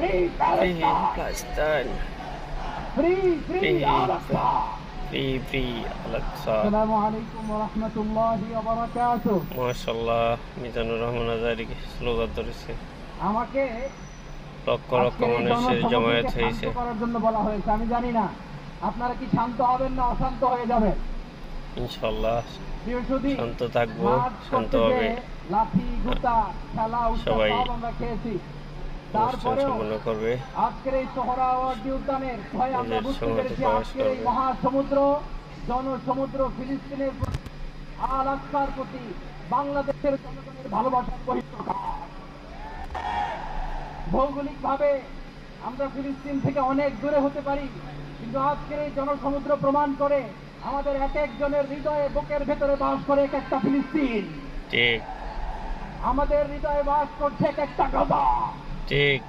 Free Palestine. Free Al-Aqsa. Free Al-Aqsa. Assalamu alaikum wa rahmatullahi wa barakatuh. মাশাআল্লাহ Mizanur Rahman Azhari slogan ধরেছে। আমাকে লক্ষ লক্ষ মানুষের জমায়েত হয়েছে করার জন্য বলা হয়েছে। আমি জানি না আপনারা কি শান্ত হবেন না অশান্ত হয়ে যাবেন। ইনশাআল্লাহ শান্ত থাকবো, শান্ত হবে। লাঠি গুতা খেলা সবাই আমরা খেয়েছি। অনুষ্ঠান সম্পন্ন করবে। আজকের এই সোহরাওয়ার্দী উদ্যানের ভয় আমরা বুঝতে পেরেছি। আজকের এই মহাসমুদ্র জনসমুদ্র ফিলিস্তিনের আল আকসার প্রতি বাংলাদেশের জনগণের ভালোবাসার বহিঃপ্রকাশ। ভৌগোলিক ভাবে আমরা ফিলিস্তিন থেকে অনেক দূরে হতে পারি, কিন্তু আজকের এই জনসমুদ্র প্রমাণ করে আমাদের এক একজনের হৃদয়ে বুকের ভেতরে বাস করে এক একটা ফিলিস্তিন। ঠিক আমাদের হৃদয়ে বাস করছে এক একটা গাজা। ঠিক